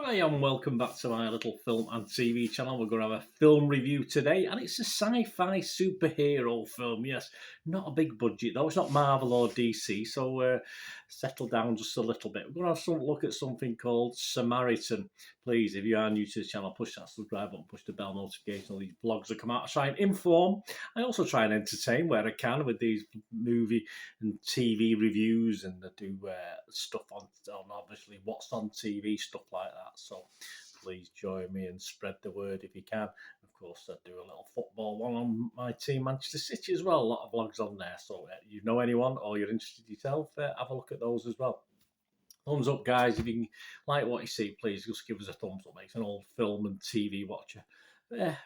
Hi and welcome back to my little film and TV channel. We're going to have a film review today, and it's a sci-fi superhero film. Yes, not a big budget though. It's not Marvel or DC, so settle down just a little bit. We're going to have some look at something called Samaritan. Please, if you are new to the channel, push that subscribe button, push the bell notification. All these vlogs that come out, I try and inform. I also try and entertain where I can with these movie and TV reviews, and I do stuff on obviously what's on TV, stuff like that. So please join me and spread the word if you can. Of course, I do a little football one on my team, Manchester City, as well. A lot of vlogs on there. So you know anyone or you're interested yourself, have a look at those as well. Thumbs up, guys. If you can like what you see, please just give us a thumbs up. Makes an old film and TV watcher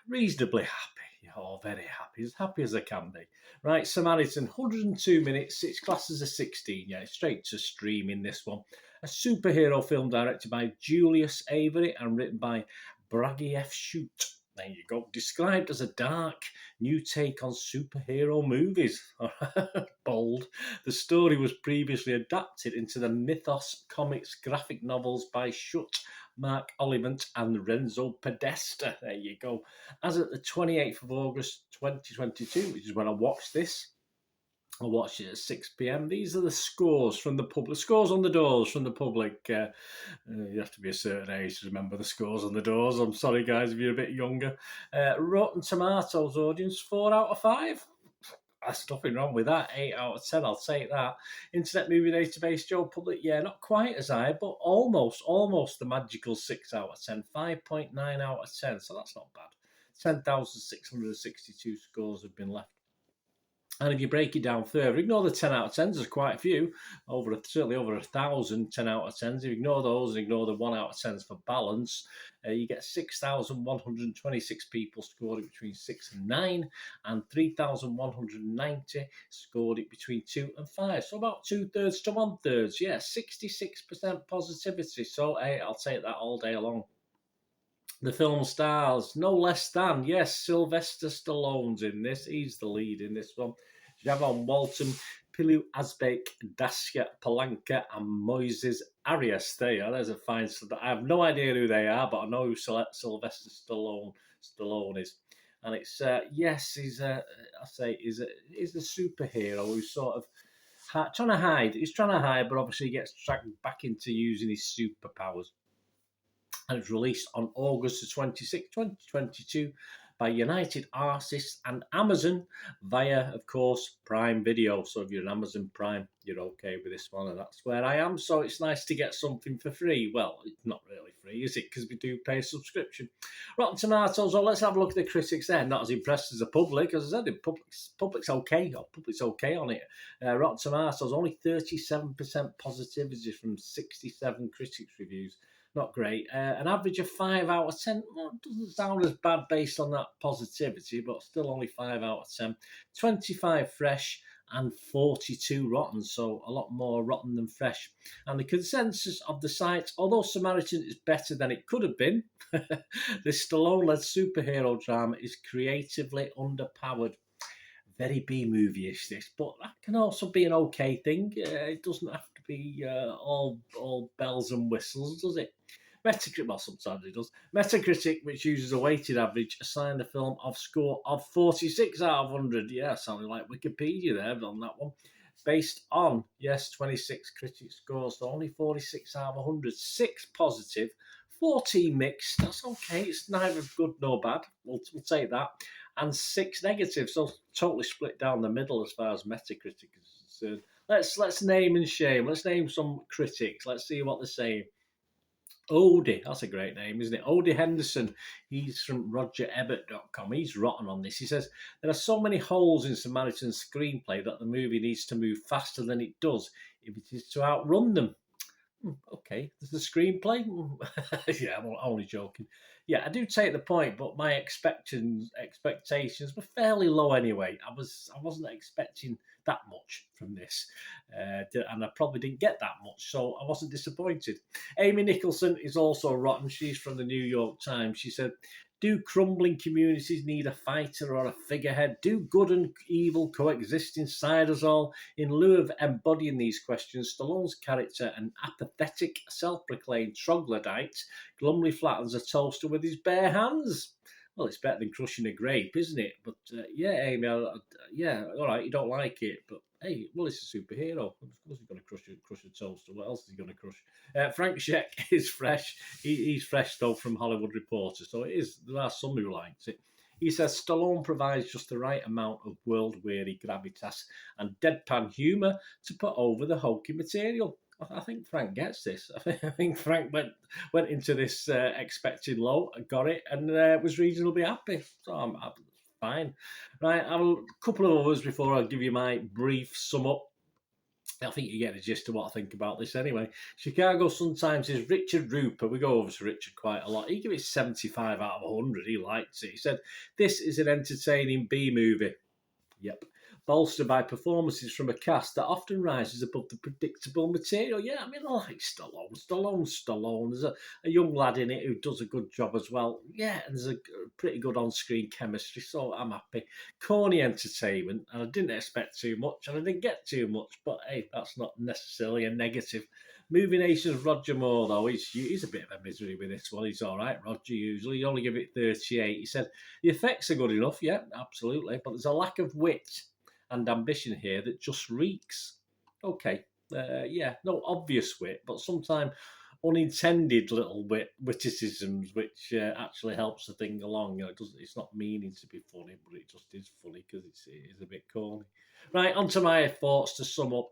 reasonably happy. Oh, very happy. As happy as I can be. Right, Samaritan, 102 minutes. It's classed as a 16. Yeah, it's straight to streaming, this one. A superhero film directed by Julius Avery and written by Bragi F. Shute. There you go. Described as a dark, new take on superhero movies. Bold. The story was previously adapted into the Mythos Comics graphic novels by Shute, Mark Olivant and Renzo Podesta. There you go. As at the 28th of August 2022, which is when I watched this, I watched it at 6 p.m. These are the scores from the public. Scores on the doors from the public. You have to be a certain age to remember the scores on the doors. I'm sorry, guys, if you're a bit younger. Rotten Tomatoes audience, 4 out of 5. There's nothing wrong with that. 8 out of 10, I'll take that. Internet Movie Database, Joe Public, yeah, not quite as high, but almost the magical 6 out of 10. 5.9 out of 10, so that's not bad. 10,662 scores have been left. And if you break it down further, ignore the 10 out of 10s, there's quite a few, certainly over 1,000 10 out of 10s. If you ignore those and ignore the 1 out of 10s for balance, you get 6,126 people scored it between 6 and 9, and 3,190 scored it between 2 and 5. So about 2/3 to 1/3, yeah, 66% positivity. So hey, I'll take that all day long. The film stars no less than, yes, Sylvester Stallone's in this. He's the lead in this one. Javon Walton, Pilu Asbek, Dacia Palanca, and Moises Arias. There's a fine. I have no idea who they are, but I know who Sylvester Stallone is. And it's yes, he's a superhero who's sort of trying to hide. He's trying to hide, but obviously he gets dragged back into using his superpowers. And it's released on August 26, 2022 by United Artists and Amazon via, of course, Prime Video. So if you're an Amazon Prime, you're okay with this one, and that's where I am. So it's nice to get something for free. Well, it's not really free, is it? Because we do pay a subscription. Rotten Tomatoes, well, let's have a look at the critics there. Not as impressed as the public. As I said, the public's okay. Public's okay on it. Rotten Tomatoes, only 37% positivity from 67 critics reviews. Not great. An average of 5 out of 10. Well, doesn't sound as bad based on that positivity, but still only 5 out of 10. 25 fresh and 42 rotten, so a lot more rotten than fresh. And the consensus of the site, although Samaritan is better than it could have been, this Stallone-led superhero drama is creatively underpowered. Very B-movie-ish, this, but that can also be an okay thing. It doesn't have to be all bells and whistles, does it? Metacritic, well, sometimes it does. Metacritic, which uses a weighted average, assigned the film a score of 46 out of 100. Yeah, sounding like Wikipedia there on that one. Based on, yes, 26 critic scores, so only 46 out of 100. 6 positive, 14 mixed. That's okay. It's neither good nor bad. We'll take that. And 6 negative, so totally split down the middle as far as Metacritic is concerned. Let's name and shame. Let's name some critics. Let's see what they're saying. Odie, that's a great name, isn't it? Odie Henderson, he's from RogerEbbett.com. He's rotten on this. He says, there are so many holes in Samaritan's screenplay that the movie needs to move faster than it does if it is to outrun them. Okay, there's the screenplay. Yeah, I'm only joking. Yeah, I do take the point, but my expectations were fairly low anyway. I wasn't expecting that much from this. And I probably didn't get that much, so I wasn't disappointed. Amy Nicholson is also rotten. She's from the New York Times. She said, do crumbling communities need a fighter or a figurehead? Do good and evil coexist inside us all? In lieu of embodying these questions, Stallone's character, an apathetic, self-proclaimed troglodyte, glumly flattens a toaster with his bare hands. Well, it's better than crushing a grape, isn't it? But yeah, Amy, yeah, all right, you don't like it, but hey, well, it's a superhero. Of course, he's going to crush a toaster. What else is he going to crush? Frank Sheck is fresh. He's fresh though from Hollywood Reporter, so it is. There are some who liked it. He says Stallone provides just the right amount of world-weary gravitas and deadpan humour to put over the hokey material. I think Frank gets this. I think Frank went into this expecting low, got it, and was reasonably happy. So I'm fine. Right, a couple of others before I give you my brief sum up. I think you get the gist of what I think about this anyway. Chicago Sun-Times is Richard Rupert. We go over to Richard quite a lot. He gave it 75 out of 100. He liked it. He said, this is an entertaining B-movie. Yep. Bolstered by performances from a cast that often rises above the predictable material. Yeah, I mean, I like Stallone. Stallone. There's a young lad in it who does a good job as well. Yeah, and there's a pretty good on-screen chemistry, so I'm happy. Corny entertainment, and I didn't expect too much, and I didn't get too much, but hey, that's not necessarily a negative. Movie Nation's Roger Moore, though, he's a bit of a misery with this one. He's all right, Roger, usually. He only give it 38. He said, the effects are good enough, yeah, absolutely, but there's a lack of wit and ambition here that just reeks. Okay, yeah, no obvious wit, but sometimes unintended little witticisms, which actually helps the thing along. You know, it's not meaning to be funny, but it just is funny because it is a bit corny. Right, on to my thoughts to sum up.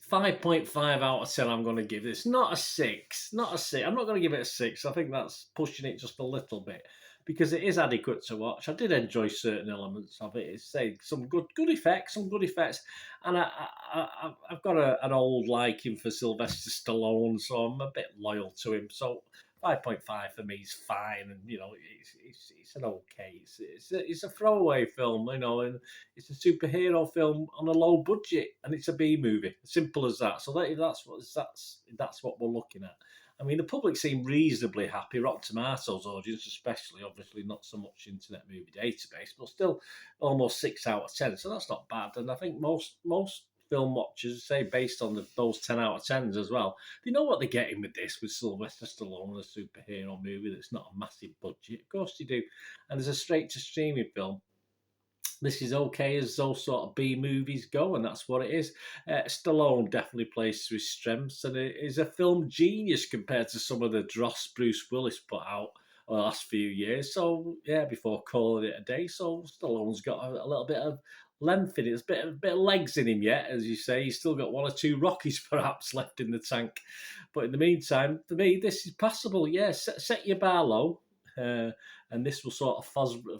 5.5 out of 10 I'm going to give this. Not a 6. Not a 6. I'm not going to give it a 6. I think that's pushing it just a little bit because it is adequate to watch. I did enjoy certain elements of it. It's some good effects, and I've got an old liking for Sylvester Stallone, so I'm a bit loyal to him. So 5.5 for me is fine, and you know it's an okay. It's a throwaway film, you know, and it's a superhero film on a low budget, and it's a B movie. Simple as that. So that's what we're looking at. I mean, the public seem reasonably happy. Rotten Tomatoes audience, especially, obviously not so much Internet Movie Database, but still almost 6 out of 10. So that's not bad. And I think most film watchers say based on those 10 out of 10s as well, they know what they're getting with this, with Sylvester Stallone, a superhero movie that's not a massive budget. Of course they do. And there's a straight to streaming film. This is okay as those sort of B movies go, and that's what it is. Stallone definitely plays to his strengths, and it is a film genius compared to some of the dross Bruce Willis put out the last few years. So yeah, before calling it a day, so Stallone's got a little bit of length in it. There's a bit of legs in him yet, as you say. He's still got 1 or 2 Rockies perhaps left in the tank, but in the meantime, for me, this is passable. Yeah, set your bar low. And this will sort of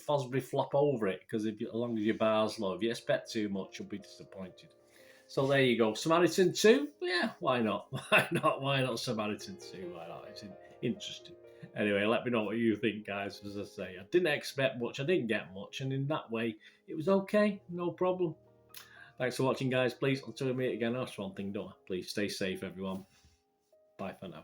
Fosbury flop over it because as long as your bar's low, if you expect too much, you'll be disappointed. So there you go. Samaritan 2? Yeah, why not? Why not? Why not Samaritan 2? Why not? It's interesting. Anyway, let me know what you think, guys. As I say, I didn't expect much. I didn't get much. And in that way, it was okay. No problem. Thanks for watching, guys. Please, until we meet again, that's one thing, don't I? Please stay safe, everyone. Bye for now.